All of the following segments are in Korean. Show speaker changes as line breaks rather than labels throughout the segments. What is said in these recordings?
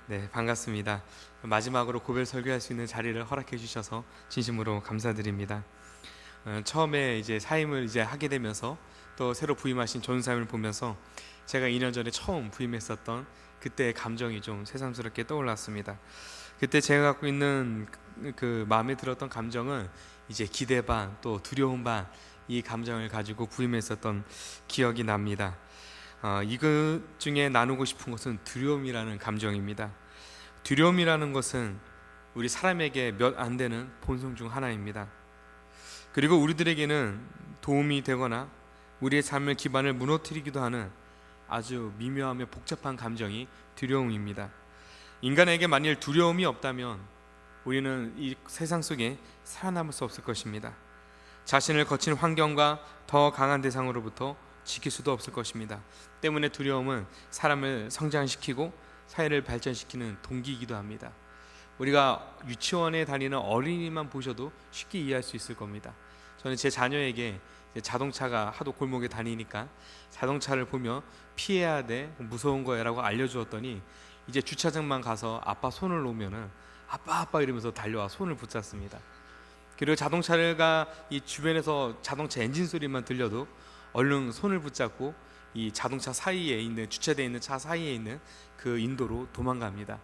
네, 반갑습니다. 마지막으로 고별 설교할 수 있는 자리를 허락해 주셔서 진심으로 감사드립니다. 처음에 이제 사임을 하게 되면서 또 새로 부임하신 전사님을 보면서 제가 2년 전에 처음 부임했었던 그때의 감정이 좀 새삼스럽게 떠올랐습니다. 그때 제가 갖고 있는 그 마음에 들었던 감정은 이제 기대 반 또 두려움 반 이 감정을 가지고 부임했었던 기억이 납니다. 이것 중에 나누고 싶은 것은 두려움이라는 감정입니다. 두려움이라는 것은 우리 사람에게 몇 안 되는 본성 중 하나입니다. 그리고 우리들에게는 도움이 되거나 우리의 삶의 기반을 무너뜨리기도 하는 아주 미묘하며 복잡한 감정이 두려움입니다. 인간에게 만일 두려움이 없다면 우리는 이 세상 속에 살아남을 수 없을 것입니다. 자신을 거친 환경과 더 강한 대상으로부터 지킬 수도 없을 것입니다. 때문에 두려움은 사람을 성장시키고 사회를 발전시키는 동기이기도 합니다. 우리가 유치원에 다니는 어린이만 보셔도 쉽게 이해할 수 있을 겁니다. 저는 제 자녀에게 자동차가 하도 골목에 다니니까 자동차를 보며 피해야 돼, 무서운 거야 라고 알려주었더니 이제 주차장만 가서 아빠 손을 놓으면은 아빠 이러면서 달려와 손을 붙잡습니다. 그리고 자동차가 이 주변에서 자동차 엔진 소리만 들려도 얼른 손을 붙잡고 이 자동차 사이에 있는, 주차되어 있는 차 사이에 있는 그 인도로 도망갑니다.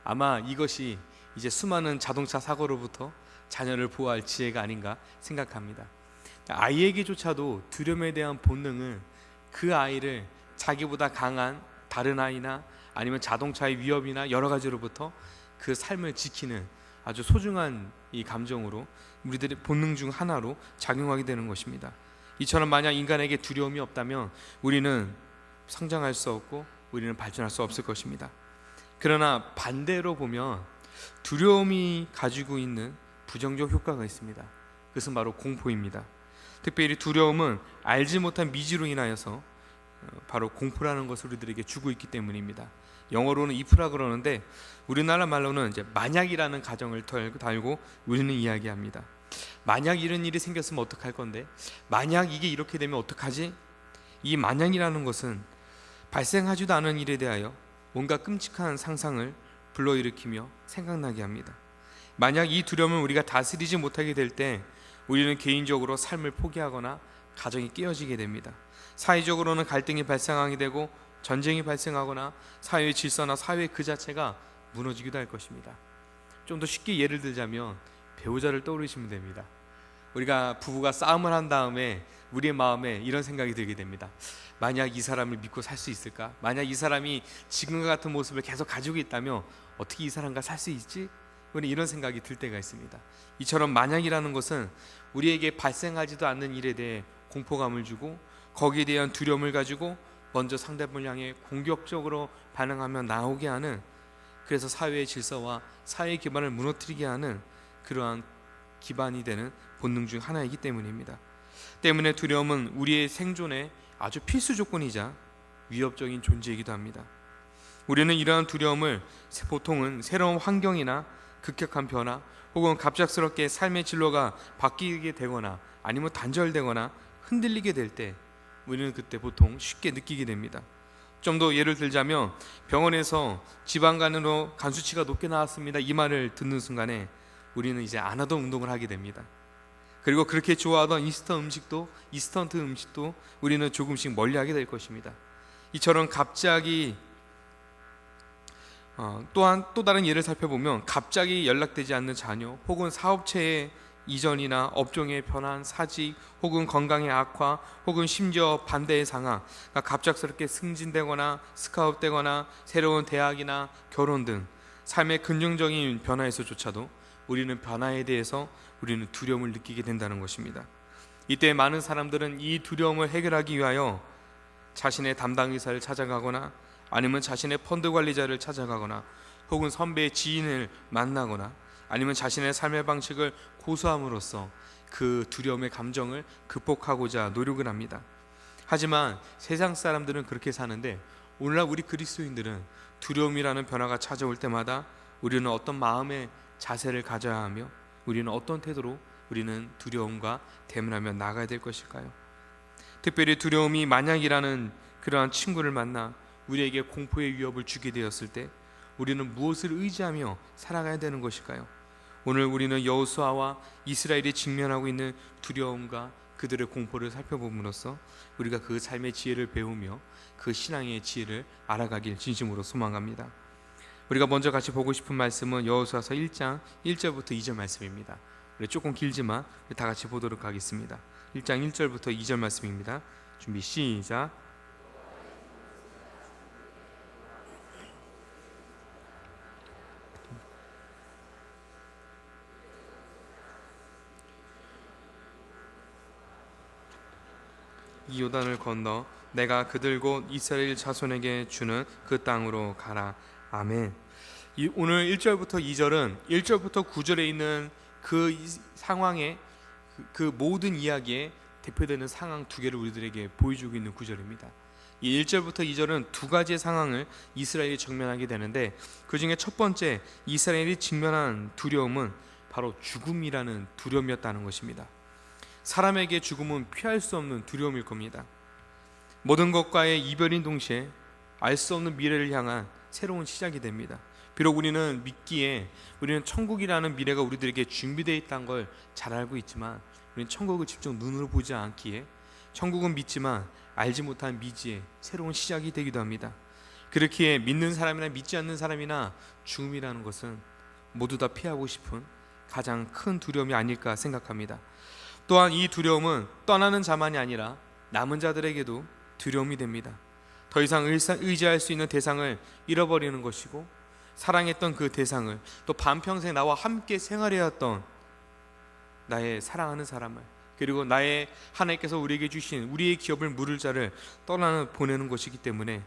아마 이것이 이제 수많은 자동차 사고로부터 자녀를 보호할 지혜가 아닌가 생각합니다. 아이에게조차도 두려움에 대한 본능은 그 아이를 자기보다 강한 다른 아이나 아니면 자동차의 위협이나 여러 가지로부터 그 삶을 지키는 아주 소중한 이 감정으로 우리들의 본능 중 하나로 작용하게 되는 것입니다. 이처럼 만약 인간에게 두려움이 없다면 우리는 성장할 수 없고 우리는 발전할 수 없을 것입니다. 그러나 반대로 보면 두려움이 가지고 있는 부정적 효과가 있습니다. 그것은 바로 공포입니다. 특별히 두려움은 알지 못한 미지로 인하여서 바로 공포라는 것을 우리들에게 주고 있기 때문입니다. 영어로는 if라 그러는데 우리나라 말로는 이제 만약이라는 가정을 달고 우리는 이야기합니다. 만약 이런 일이 생겼으면 어떡할 건데, 만약 이게 이렇게 되면 어떡하지? 이 만약이라는 것은 발생하지도 않은 일에 대하여 뭔가 끔찍한 상상을 불러일으키며 생각나게 합니다. 만약 이 두려움을 우리가 다스리지 못하게 될 때 우리는 개인적으로 삶을 포기하거나 가정이 깨어지게 됩니다. 사회적으로는 갈등이 발생하게 되고 전쟁이 발생하거나 사회의 질서나 사회 그 자체가 무너지기도 할 것입니다. 좀 더 쉽게 예를 들자면 배우자를 떠올리시면 됩니다. 우리가 부부가 싸움을 한 다음에 우리의 마음에 이런 생각이 들게 됩니다. 만약 이 사람을 믿고 살 수 있을까? 만약 이 사람이 지금과 같은 모습을 계속 가지고 있다면 어떻게 이 사람과 살 수 있지? 우리 이런 생각이 들 때가 있습니다. 이처럼 만약이라는 것은 우리에게 발생하지도 않는 일에 대해 공포감을 주고 거기에 대한 두려움을 가지고 먼저 상대방을 향해 공격적으로 반응하며 나오게 하는, 그래서 사회의 질서와 사회의 기반을 무너뜨리게 하는 그러한 기반이 되는 본능 중 하나이기 때문입니다. 때문에 두려움은 우리의 생존의 아주 필수 조건이자 위협적인 존재이기도 합니다. 우리는 이러한 두려움을 보통은 새로운 환경이나 급격한 변화 혹은 갑작스럽게 삶의 진로가 바뀌게 되거나 아니면 단절되거나 흔들리게 될 때 우리는 그때 보통 쉽게 느끼게 됩니다. 좀 더 예를 들자면 병원에서 지방간으로 간 수치가 높게 나왔습니다. 이 말을 듣는 순간에 우리는 이제 안 하던 운동을 하게 됩니다. 그리고 그렇게 좋아하던 인스턴트 음식도 우리는 조금씩 멀리하게 될 것입니다. 이처럼 갑자기 또한 또 다른 예를 살펴보면 갑자기 연락되지 않는 자녀 혹은 사업체의 이전이나 업종의 변환, 사직 혹은 건강의 악화 혹은 심지어 반대의 상황, 그러니까 갑작스럽게 승진되거나 스카웃되거나 새로운 대학이나 결혼 등 삶의 긍정적인 변화에서조차도 우리는 변화에 대해서 우리는 두려움을 느끼게 된다는 것입니다. 이때 많은 사람들은 이 두려움을 해결하기 위하여 자신의 담당 의사를 찾아가거나 아니면 자신의 펀드 관리자를 찾아가거나 혹은 선배의 지인을 만나거나 아니면 자신의 삶의 방식을 고수함으로써 그 두려움의 감정을 극복하고자 노력을 합니다. 하지만 세상 사람들은 그렇게 사는데 오늘날 우리 그리스도인들은 두려움이라는 변화가 찾아올 때마다 우리는 어떤 마음의 자세를 가져야 하며 우리는 어떤 태도로 우리는 두려움과 대면하며 나가야 될 것일까요? 특별히 두려움이 만약이라는 그러한 친구를 만나 우리에게 공포의 위협을 주게 되었을 때 우리는 무엇을 의지하며 살아가야 되는 것일까요? 오늘 우리는 여호수아와 이스라엘이 직면하고 있는 두려움과 그들의 공포를 살펴봄으로써 우리가 그 삶의 지혜를 배우며 그 신앙의 지혜를 알아가길 진심으로 소망합니다. 우리가 먼저 같이 보고 싶은 말씀은 여호수아서 1장 1절부터 2절 말씀입니다. 우리 조금 길지만 다 같이 보도록 하겠습니다. 1장 1절부터 2절 말씀입니다. 준비 시작. 이 요단을 건너 내가 그들 곧 이스라엘 자손에게 주는 그 땅으로 가라. 아멘. 오늘 1절부터 2절은 1절부터 9절에 있는 그 상황의 그 모든 이야기에 대표되는 상황 두 개를 우리들에게 보여주고 있는 구절입니다. 이 1절부터 2절은 두 가지의 상황을 이스라엘이 직면하게 되는데, 그 중에 첫 번째 이스라엘이 직면한 두려움은 바로 죽음이라는 두려움이었다는 것입니다. 사람에게 죽음은 피할 수 없는 두려움일 겁니다. 모든 것과의 이별인 동시에 알 수 없는 미래를 향한 새로운 시작이 됩니다. 비록 우리는 믿기에 우리는 천국이라는 미래가 우리들에게 준비되어 있다는 걸 잘 알고 있지만, 우리는 천국을 직접 눈으로 보지 않기에 천국은 믿지만 알지 못한 미지의 새로운 시작이 되기도 합니다. 그렇기에 믿는 사람이나 믿지 않는 사람이나 죽음이라는 것은 모두 다 피하고 싶은 가장 큰 두려움이 아닐까 생각합니다. 또한 이 두려움은 떠나는 자만이 아니라 남은 자들에게도 두려움이 됩니다. 더 이상 의지할 수 있는 대상을 잃어버리는 것이고, 사랑했던 그 대상을, 또 반평생 나와 함께 생활해야 했던 나의 사랑하는 사람을, 그리고 나의 하나님께서 우리에게 주신 우리의 기업을 물을 자를 보내는 것이기 때문에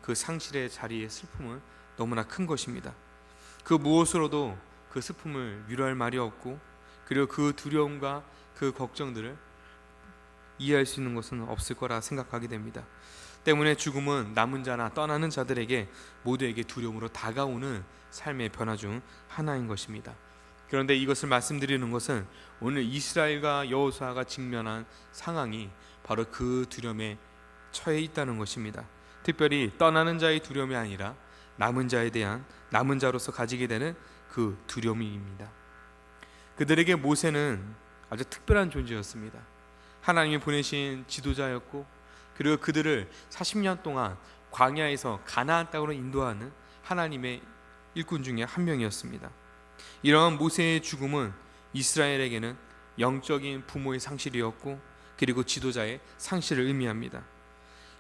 그 상실의 자리의 슬픔은 너무나 큰 것입니다. 그 무엇으로도 그 슬픔을 위로할 말이 없고, 그리고 그 두려움과 그 걱정들을 이해할 수 있는 것은 없을 거라 생각하게 됩니다. 때문에 죽음은 남은 자나 떠나는 자들에게 모두에게 두려움으로 다가오는 삶의 변화 중 하나인 것입니다. 그런데 이것을 말씀드리는 것은 오늘 이스라엘과 여호수아가 직면한 상황이 바로 그 두려움에 처해 있다는 것입니다. 특별히 떠나는 자의 두려움이 아니라 남은 자에 대한, 남은 자로서 가지게 되는 그 두려움입니다. 그들에게 모세는 아주 특별한 존재였습니다. 하나님이 보내신 지도자였고, 그리고 그들을 40년 동안 광야에서 가나안 땅으로 인도하는 하나님의 일꾼 중에 한 명이었습니다. 이러한 모세의 죽음은 이스라엘에게는 영적인 부모의 상실이었고, 그리고 지도자의 상실을 의미합니다.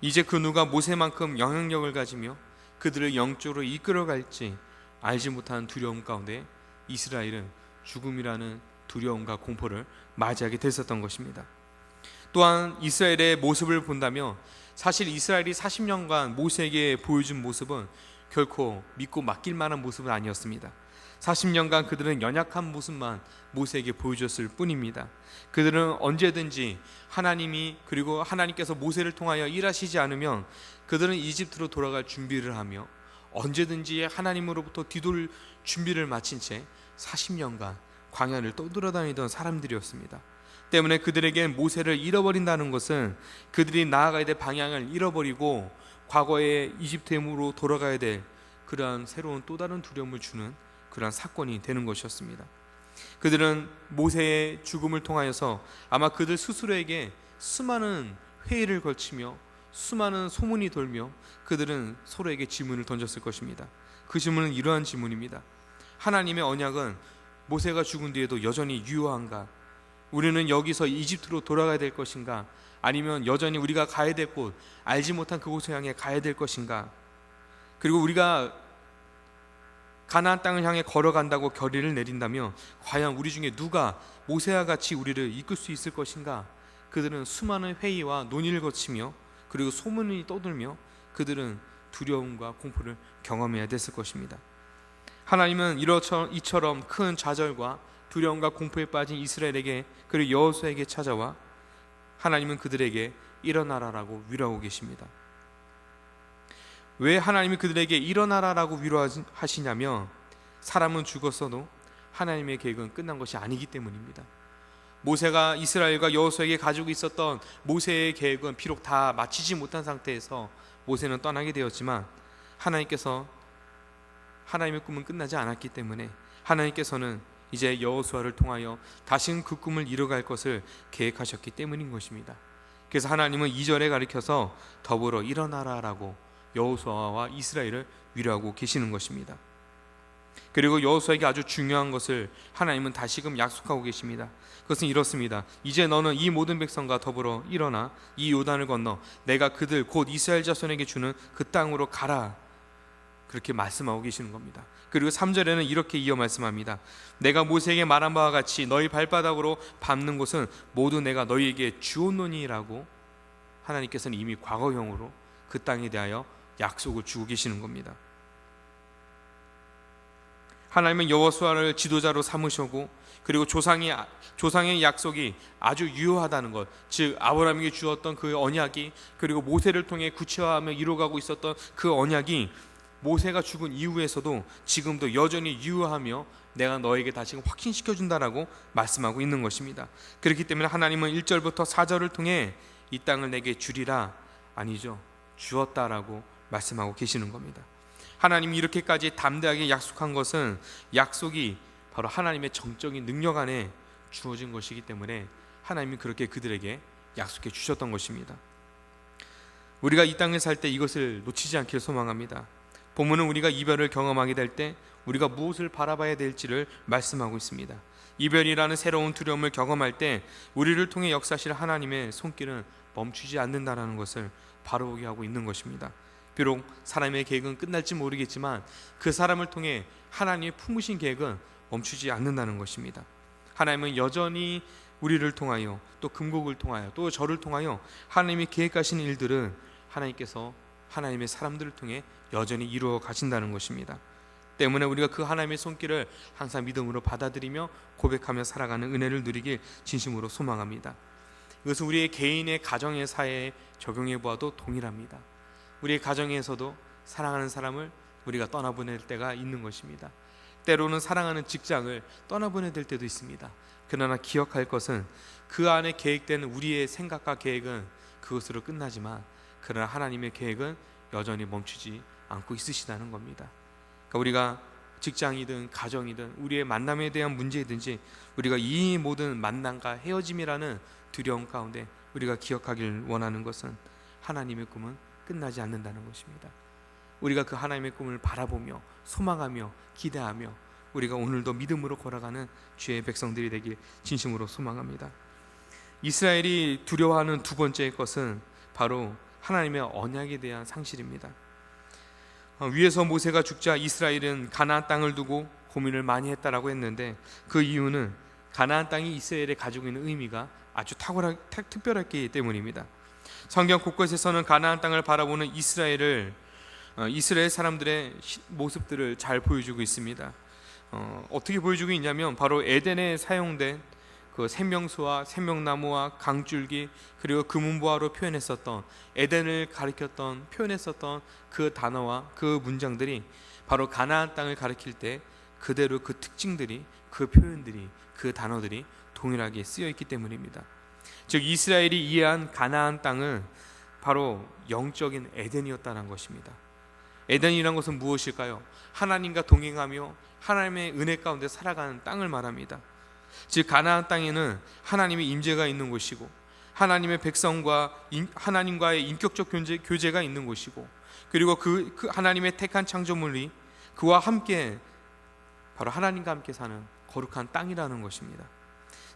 이제 그 누가 모세만큼 영향력을 가지며 그들을 영적으로 이끌어갈지 알지 못한 두려움 가운데 이스라엘은 죽음이라는 두려움과 공포를 맞이하게 됐었던 것입니다. 또한 이스라엘의 모습을 본다면, 사실 이스라엘이 40년간 모세에게 보여준 모습은 결코 믿고 맡길 만한 모습은 아니었습니다. 40년간 그들은 연약한 모습만 모세에게 보여줬을 뿐입니다. 그들은 언제든지 하나님이, 그리고 하나님께서 모세를 통하여 일하시지 않으면 그들은 이집트로 돌아갈 준비를 하며 언제든지 하나님으로부터 뒤돌 준비를 마친 채 40년간 광야를 떠돌아다니던 사람들이었습니다. 때문에 그들에게 모세를 잃어버린다는 것은 그들이 나아가야 될 방향을 잃어버리고 과거의 이집트로 돌아가야 될 그러한 새로운 또 다른 두려움을 주는 그러한 사건이 되는 것이었습니다. 그들은 모세의 죽음을 통하여서 아마 그들 스스로에게 수많은 회의를 걸치며 수많은 소문이 돌며 그들은 서로에게 질문을 던졌을 것입니다. 그 질문은 이러한 질문입니다. 하나님의 언약은 모세가 죽은 뒤에도 여전히 유효한가? 우리는 여기서 이집트로 돌아가야 될 것인가? 아니면 여전히 우리가 가야 될 곳, 알지 못한 그곳을 향해 가야 될 것인가? 그리고 우리가 가나안 땅을 향해 걸어간다고 결의를 내린다면 과연 우리 중에 누가 모세와 같이 우리를 이끌 수 있을 것인가? 그들은 수많은 회의와 논의를 거치며, 그리고 소문이 떠들며 그들은 두려움과 공포를 경험해야 됐을 것입니다. 하나님은 이처럼 큰 좌절과 두려움과 공포에 빠진 이스라엘에게, 그리고 여호수아에게 찾아와 하나님은 그들에게 일어나라라고 위로하고 계십니다. 왜 하나님이 그들에게 일어나라라고 위로하시냐면, 사람은 죽었어도 하나님의 계획은 끝난 것이 아니기 때문입니다. 모세가 이스라엘과 여호수아에게 가지고 있었던 모세의 계획은 비록 다 마치지 못한 상태에서 모세는 떠나게 되었지만, 하나님께서 하나님의 꿈은 끝나지 않았기 때문에 하나님께서는 이제 여호수아를 통하여 다시는 그 꿈을 이루어갈 것을 계획하셨기 때문인 것입니다. 그래서 하나님은 2절에 가리켜서 더불어 일어나라라고 여호수아와 이스라엘을 위로하고 계시는 것입니다. 그리고 여호수아에게 아주 중요한 것을 하나님은 다시금 약속하고 계십니다. 그것은 이렇습니다. 이제 너는 이 모든 백성과 더불어 일어나 이 요단을 건너 내가 그들 곧 이스라엘 자손에게 주는 그 땅으로 가라, 그렇게 말씀하고 계시는 겁니다. 그리고 3절에는 이렇게 이어 말씀합니다. 내가 모세에게 말한 바와 같이 너희 발바닥으로 밟는 곳은 모두 내가 너희에게 주었노니라고 하나님께서는 이미 과거형으로 그 땅에 대하여 약속을 주고 계시는 겁니다. 하나님은 여호수아를 지도자로 삼으셨고, 그리고 조상의 약속이 아주 유효하다는 것, 즉 아브라함에게 주었던 그 언약이, 그리고 모세를 통해 구체화하며 이루어가고 있었던 그 언약이 모세가 죽은 이후에서도 지금도 여전히 유효하며 내가 너에게 다시금 확신시켜준다라고 말씀하고 있는 것입니다. 그렇기 때문에 하나님은 1절부터 4절을 통해 이 땅을 내게 주리라, 아니죠, 주었다라고 말씀하고 계시는 겁니다. 하나님이 이렇게까지 담대하게 약속한 것은 약속이 바로 하나님의 정적인 능력 안에 주어진 것이기 때문에 하나님이 그렇게 그들에게 약속해 주셨던 것입니다. 우리가 이 땅에 살 때 이것을 놓치지 않기를 소망합니다. 본문은 우리가 이별을 경험하게 될 때 우리가 무엇을 바라봐야 될지를 말씀하고 있습니다. 이별이라는 새로운 두려움을 경험할 때 우리를 통해 역사하실 하나님의 손길은 멈추지 않는다는 것을 바라보게 하고 있는 것입니다. 비록 사람의 계획은 끝날지 모르겠지만 그 사람을 통해 하나님의 품으신 계획은 멈추지 않는다는 것입니다. 하나님은 여전히 우리를 통하여, 또 금곡을 통하여, 또 저를 통하여 하나님이 계획하신 일들은 하나님께서 하나님의 사람들을 통해 여전히 이루어 가신다는 것입니다. 때문에 우리가 그 하나님의 손길을 항상 믿음으로 받아들이며 고백하며 살아가는 은혜를 누리길 진심으로 소망합니다. 이것은 우리의 개인의 가정의 사회에 적용해 보아도 동일합니다. 우리의 가정에서도 사랑하는 사람을 우리가 떠나보낼 때가 있는 것입니다. 때로는 사랑하는 직장을 떠나보내야 될 때도 있습니다. 그러나 기억할 것은 그 안에 계획된 우리의 생각과 계획은 그것으로 끝나지만, 그러나 하나님의 계획은 여전히 멈추지 않고 있으시다는 겁니다. 그러니까 우리가 직장이든 가정이든 우리의 만남에 대한 문제이든지 우리가 이 모든 만남과 헤어짐이라는 두려움 가운데 우리가 기억하길 원하는 것은 하나님의 꿈은 끝나지 않는다는 것입니다. 우리가 그 하나님의 꿈을 바라보며 소망하며 기대하며 우리가 오늘도 믿음으로 걸어가는 주의 백성들이 되길 진심으로 소망합니다. 이스라엘이 두려워하는 두 번째 것은 바로 하나님의 언약에 대한 상실입니다. 위에서 모세가 죽자 이스라엘은 가나안 땅을 두고 고민을 많이 했다라고 했는데, 그 이유는 가나안 땅이 이스라엘에 가지고 있는 의미가 아주 특별했기 때문입니다. 성경 곳곳에서는 가나안 땅을 바라보는 이스라엘 사람들의 모습들을 잘 보여주고 있습니다. 어떻게 보여주고 있냐면 바로 에덴에 사용된 그 생명수와 생명나무와 강줄기, 그리고 금은보화로 표현했었던, 에덴을 가리켰던 표현했었던 그 단어와 그 문장들이 바로 가나안 땅을 가리킬 때 그대로 그 특징들이, 그 표현들이, 그 단어들이 동일하게 쓰여 있기 때문입니다. 즉 이스라엘이 이해한 가나안 땅은 바로 영적인 에덴이었다는 것입니다. 에덴이라는 것은 무엇일까요? 하나님과 동행하며 하나님의 은혜 가운데 살아가는 땅을 말합니다. 즉 가나안 땅에는 하나님의 임재가 있는 곳이고, 하나님의 백성과 하나님과의 인격적 교제가 있는 곳이고, 그리고 그 하나님의 택한 창조물이 그와 함께 바로 하나님과 함께 사는 거룩한 땅이라는 것입니다.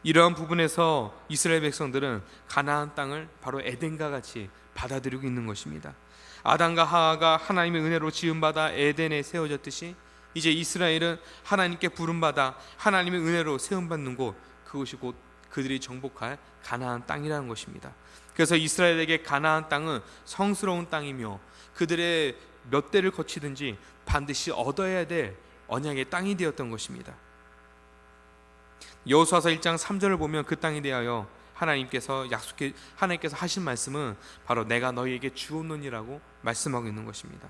이러한 부분에서 이스라엘 백성들은 가나안 땅을 바로 에덴과 같이 받아들이고 있는 것입니다. 아담과 하와가 하나님의 은혜로 지음받아 에덴에 세워졌듯이 이제 이스라엘은 하나님께 부름받아 하나님의 은혜로 세움받는 곳, 그것이 곧 그들이 정복할 가나안 땅이라는 것입니다. 그래서 이스라엘에게 가나안 땅은 성스러운 땅이며 그들의 몇 대를 거치든지 반드시 얻어야 될 언약의 땅이 되었던 것입니다. 여호수아서 1장 3절을 보면 그 땅에 대하여 하나님께서 하신 말씀은 바로 내가 너희에게 주었노니라고 말씀하고 있는 것입니다.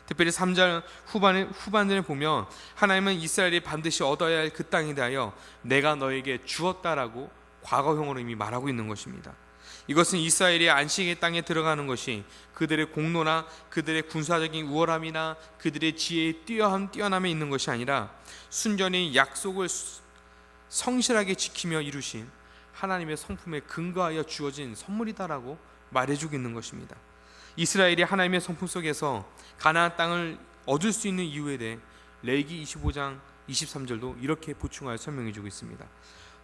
특별히 3절 후반전에 보면 하나님은 이스라엘이 반드시 얻어야 할 그 땅에 대하여 내가 너에게 주었다라고 과거형으로 이미 말하고 있는 것입니다. 이것은 이스라엘이 안식의 땅에 들어가는 것이 그들의 공로나 그들의 군사적인 우월함이나 그들의 지혜의 뛰어남에 있는 것이 아니라 순전히 약속을 성실하게 지키며 이루신 하나님의 성품에 근거하여 주어진 선물이다라고 말해주고 있는 것입니다. 이스라엘이 하나님의 성품 속에서 가나안 땅을 얻을 수 있는 이유에 대해 레위기 25장 23절도 이렇게 보충하여 설명해주고 있습니다.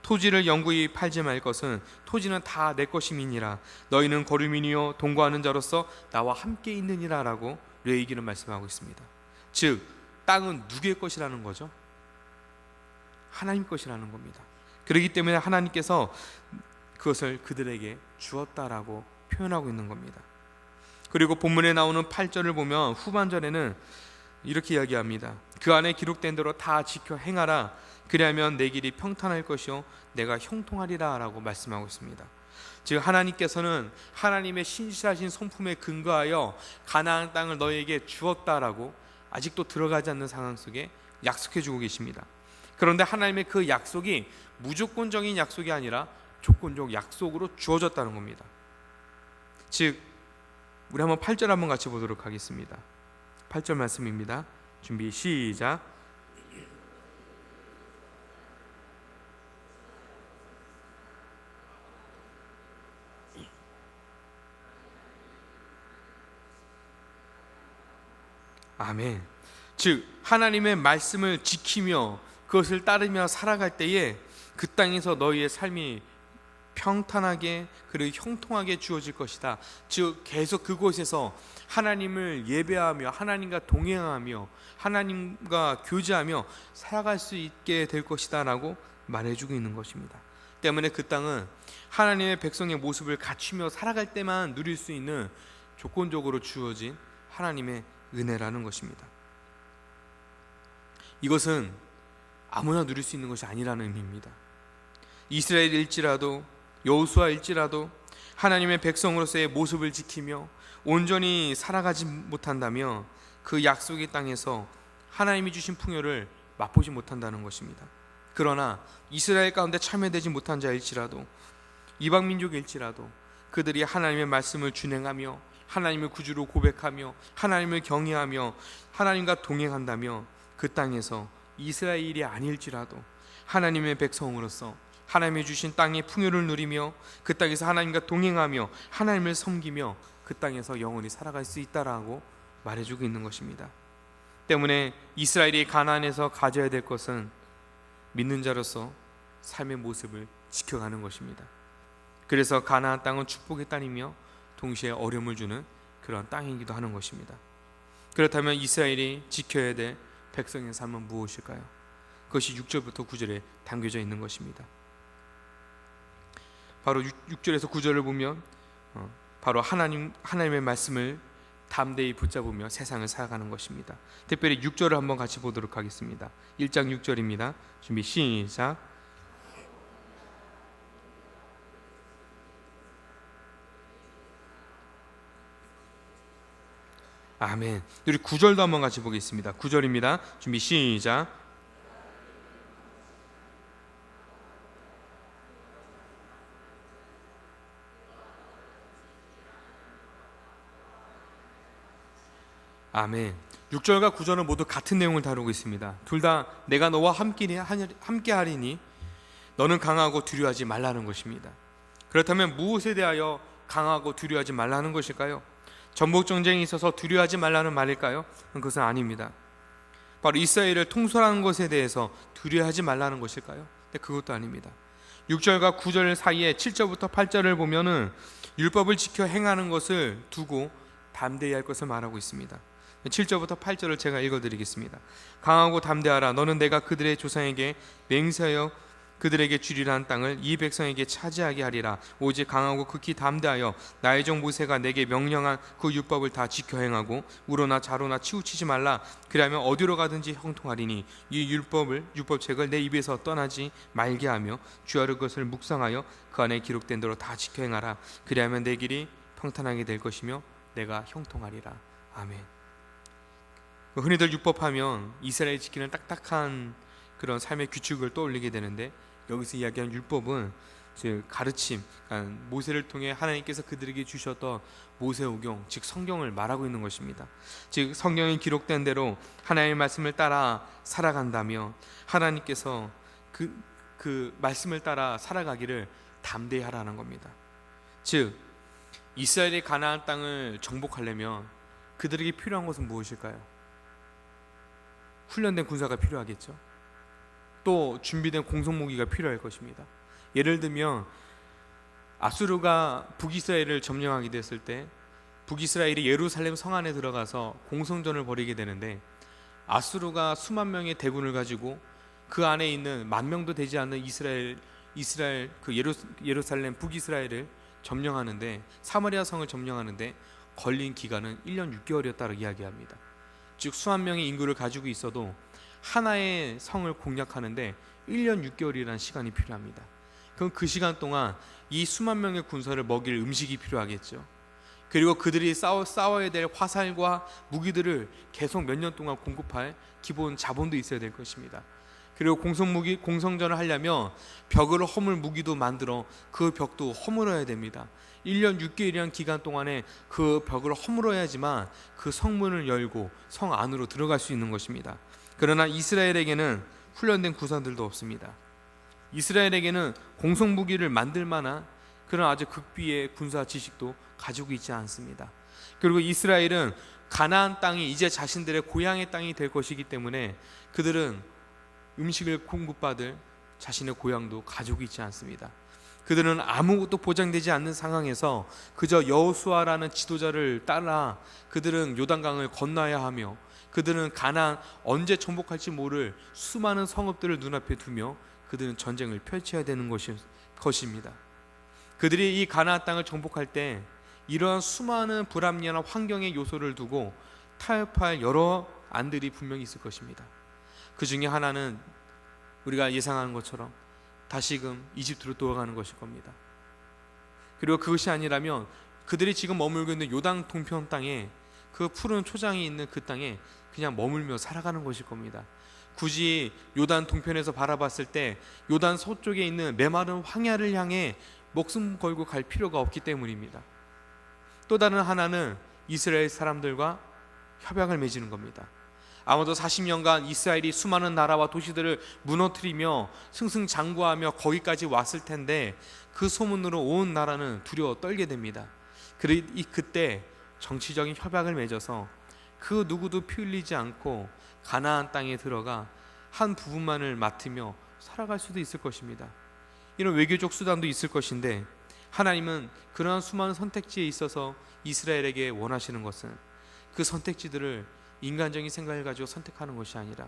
토지를 영구히 팔지 말 것은 토지는 다 내 것임이니라. 너희는 거류민이요 동거하는 자로서 나와 함께 있느니라 라고 레위기는 말씀하고 있습니다. 즉 땅은 누구의 것이라는 거죠? 하나님 것이라는 겁니다. 그렇기 때문에 하나님께서 그것을 그들에게 주었다라고 표현하고 있는 겁니다. 그리고 본문에 나오는 8절을 보면 후반절에는 이렇게 이야기합니다. 그 안에 기록된 대로 다 지켜 행하라. 그리하면 내 길이 평탄할 것이요 내가 형통하리라 라고 말씀하고 있습니다. 즉 하나님께서는 하나님의 신실하신 성품에 근거하여 가나안 땅을 너희에게 주었다라고 아직도 들어가지 않는 상황 속에 약속해 주고 계십니다. 그런데 하나님의 그 약속이 무조건적인 약속이 아니라 조건적 약속으로 주어졌다는 겁니다. 즉 우리 한번 8절 한번 같이 보도록 하겠습니다. 8절 말씀입니다. 준비 시작. 아멘. 즉 하나님의 말씀을 지키며 그것을 따르며 살아갈 때에 그 땅에서 너희의 삶이 평탄하게 그리고 형통하게 주어질 것이다. 즉 계속 그곳에서 하나님을 예배하며 하나님과 동행하며 하나님과 교제하며 살아갈 수 있게 될 것이다 라고 말해주고 있는 것입니다. 때문에 그 땅은 하나님의 백성의 모습을 갖추며 살아갈 때만 누릴 수 있는 조건적으로 주어진 하나님의 은혜라는 것입니다. 이것은 아무나 누릴 수 있는 것이 아니라는 의미입니다. 이스라엘일지라도 여호수아일지라도 하나님의 백성으로서의 모습을 지키며 온전히 살아가지 못한다면 그 약속의 땅에서 하나님이 주신 풍요를 맛보지 못한다는 것입니다. 그러나 이스라엘 가운데 참여되지 못한 자일지라도 이방민족일지라도 그들이 하나님의 말씀을 준행하며 하나님을 구주로 고백하며 하나님을 경외하며 하나님과 동행한다면 그 땅에서 이스라엘이 아닐지라도 하나님의 백성으로서 하나님이 주신 땅의 풍요를 누리며 그 땅에서 하나님과 동행하며 하나님을 섬기며 그 땅에서 영원히 살아갈 수 있다라고 말해주고 있는 것입니다. 때문에 이스라엘이 가나안에서 가져야 될 것은 믿는 자로서 삶의 모습을 지켜가는 것입니다. 그래서 가나안 땅은 축복의 땅이며 동시에 어려움을 주는 그런 땅이기도 하는 것입니다. 그렇다면 이스라엘이 지켜야 될 백성의 삶은 무엇일까요? 그것이 6절부터 9절에 담겨져 있는 것입니다. 바로 6절에서 9절을 보면 바로 하나님의 말씀을 담대히 붙잡으며 세상을 살아가는 것입니다. 특별히 6절을 한번 같이 보도록 하겠습니다. 1장 6절입니다. 준비 시작. 아멘. 우리 9절도 한번 같이 보겠습니다. 9절입니다. 준비 시작. 아멘. 6절과 9절은 모두 같은 내용을 다루고 있습니다. 둘 다 내가 너와 함께 하리니 너는 강하고 두려워하지 말라는 것입니다. 그렇다면 무엇에 대하여 강하고 두려워하지 말라는 것일까요? 전복 전쟁이 있어서 두려워하지 말라는 말일까요? 그것은 아닙니다. 바로 이스라엘을 통솔하는 것에 대해서 두려워하지 말라는 것일까요? 그것도 아닙니다. 6절과 9절 사이에 7절부터 8절을 보면은 율법을 지켜 행하는 것을 두고 담대히 할 것을 말하고 있습니다. 7절부터 8절을 제가 읽어드리겠습니다. 강하고 담대하라. 너는 내가 그들의 조상에게 맹세하여 그들에게 주리라 한 땅을 이 백성에게 차지하게 하리라. 오직 강하고 극히 담대하여 나의 종 모세가 내게 명령한 그 율법을 다 지켜 행하고 우로나 좌로나 치우치지 말라. 그리하면 어디로 가든지 형통하리니 이 율법책을 내 입에서 떠나지 말게 하며 주야로 그것을 묵상하여 그 안에 기록된 대로 다 지켜 행하라. 그리하면 내 길이 평탄하게 될 것이며 내가 형통하리라. 아멘. 흔히들 율법하면 이스라엘이 지키는 딱딱한 그런 삶의 규칙을 떠올리게 되는데 여기서 이야기한 율법은 즉 가르침, 그러니까 모세를 통해 하나님께서 그들에게 주셨던 모세오경, 즉 성경을 말하고 있는 것입니다. 즉 성경에 기록된 대로 하나님의 말씀을 따라 살아간다며 하나님께서 그 말씀을 따라 살아가기를 담대히 하라는 겁니다. 즉 이스라엘이 가나안 땅을 정복하려면 그들에게 필요한 것은 무엇일까요? 훈련된 군사가 필요하겠죠. 또 준비된 공성무기가 필요할 것입니다. 예를 들면 아수르가 북이스라엘을 점령하게 됐을 때 북이스라엘이 예루살렘 성 안에 들어가서 공성전을 벌이게 되는데, 아수르가 수만 명의 대군을 가지고 그 안에 있는 10,000명도 되지 않는 이스라엘 그 예루살렘 북이스라엘을 점령하는데, 사마리아 성을 점령하는데 걸린 기간은 1년 6개월이었다고 이야기합니다. 즉 수만 명의 인구를 가지고 있어도 하나의 성을 공략하는데 1년 6개월이라는 시간이 필요합니다. 그럼 그 시간 동안 이 수만 명의 군사를 먹일 음식이 필요하겠죠. 그리고 그들이 싸워야 될 화살과 무기들을 계속 몇 년 동안 공급할 기본 자본도 있어야 될 것입니다. 그리고 공성전을 하려면 벽을 허물 무기도 만들어 그 벽도 허물어야 됩니다. 1년 6개월이라는 기간 동안에 그 벽을 허물어야지만 그 성문을 열고 성 안으로 들어갈 수 있는 것입니다. 그러나 이스라엘에게는 훈련된 구사들도 없습니다. 이스라엘에게는 공성무기를 만들 만한 그런 아주 극비의 군사 지식도 가지고 있지 않습니다. 그리고 이스라엘은 가나안 땅이 이제 자신들의 고향의 땅이 될 것이기 때문에 그들은 음식을 공급받을 자신의 고향도 가지고 있지 않습니다. 그들은 아무것도 보장되지 않는 상황에서 그저 여호수아라는 지도자를 따라 그들은 요단강을 건너야 하며, 그들은 가나안 언제 정복할지 모를 수많은 성읍들을 눈앞에 두며 그들은 전쟁을 펼쳐야 되는 것입니다. 그들이 이 가나안 땅을 정복할 때 이러한 수많은 불합리한 환경의 요소를 두고 타협할 여러 안들이 분명히 있을 것입니다. 그 중에 하나는 우리가 예상하는 것처럼 다시금 이집트로 돌아가는 것일 겁니다. 그리고 그것이 아니라면 그들이 지금 머물고 있는 요단 동편 땅에, 그 푸른 초장이 있는 그 땅에 그냥 머물며 살아가는 것일 겁니다. 굳이 요단 동편에서 바라봤을 때 요단 서쪽에 있는 메마른 황야를 향해 목숨 걸고 갈 필요가 없기 때문입니다. 또 다른 하나는 이스라엘 사람들과 협약을 맺는 겁니다. 아마도 40년간 이스라엘이 수많은 나라와 도시들을 무너뜨리며 승승장구하며 거기까지 왔을 텐데 그 소문으로 온 나라는 두려워 떨게 됩니다. 그때 정치적인 협약을 맺어서 그 누구도 피 흘리지 않고 가나안 땅에 들어가 한 부분만을 맡으며 살아갈 수도 있을 것입니다. 이런 외교적 수단도 있을 것인데, 하나님은 그러한 수많은 선택지에 있어서 이스라엘에게 원하시는 것은 그 선택지들을 인간적인 생각을 가지고 선택하는 것이 아니라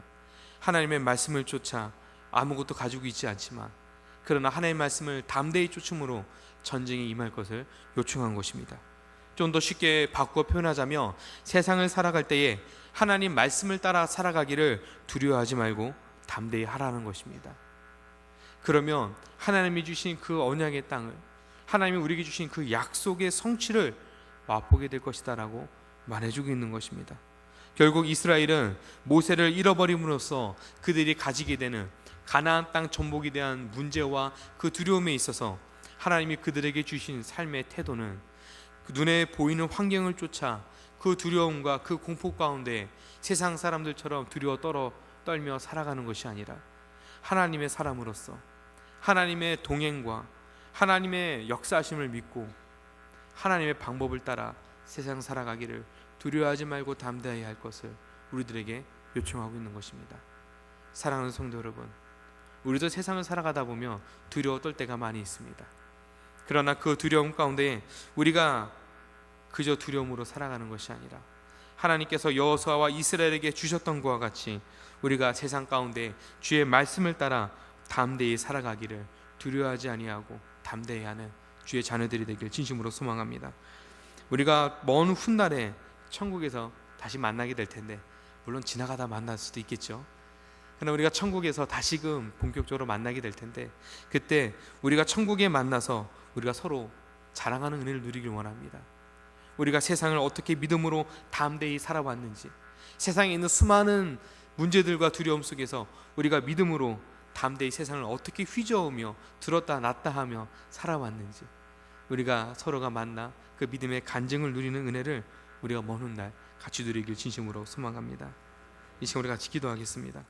하나님의 말씀을 쫓아 아무것도 가지고 있지 않지만 그러나 하나님의 말씀을 담대히 쫓음으로 전쟁에 임할 것을 요청한 것입니다. 좀 더 쉽게 바꾸어 표현하자면 세상을 살아갈 때에 하나님 말씀을 따라 살아가기를 두려워하지 말고 담대히 하라는 것입니다. 그러면 하나님이 주신 그 언약의 땅을, 하나님이 우리에게 주신 그 약속의 성취를 맛보게 될 것이다 라고 말해주고 있는 것입니다. 결국 이스라엘은 모세를 잃어버림으로써 그들이 가지게 되는 가나안 땅 정복에 대한 문제와 그 두려움에 있어서 하나님이 그들에게 주신 삶의 태도는 눈에 보이는 환경을 쫓아 그 두려움과 그 공포 가운데 세상 사람들처럼 두려워 떨며 살아가는 것이 아니라 하나님의 사람으로서 하나님의 동행과 하나님의 역사하심을 믿고 하나님의 방법을 따라 세상 살아가기를 두려워하지 말고 담대히 할 것을 우리들에게 요청하고 있는 것입니다. 사랑하는 성도 여러분, 우리도 세상을 살아가다 보면 두려워 떨 때가 많이 있습니다. 그러나 그 두려움 가운데 우리가 그저 두려움으로 살아가는 것이 아니라 하나님께서 여호수아와 이스라엘에게 주셨던 것과 같이 우리가 세상 가운데 주의 말씀을 따라 담대히 살아가기를 두려워하지 아니하고 담대히 하는 주의 자녀들이 되길 진심으로 소망합니다. 우리가 먼 훗날에 천국에서 다시 만나게 될 텐데, 물론 지나가다 만날 수도 있겠죠. 그러나 우리가 천국에서 다시금 본격적으로 만나게 될 텐데, 그때 우리가 천국에 만나서 우리가 서로 자랑하는 은혜를 누리길 원합니다. 우리가 세상을 어떻게 믿음으로 담대히 살아왔는지, 세상에 있는 수많은 문제들과 두려움 속에서 우리가 믿음으로 담대히 세상을 어떻게 휘저으며 들었다 놨다 하며 살아왔는지, 우리가 서로가 만나 그 믿음의 간증을 누리는 은혜를 우리가 먼 훗날 같이 누리길 진심으로 소망합니다. 이 시간 우리 같이 기도하겠습니다.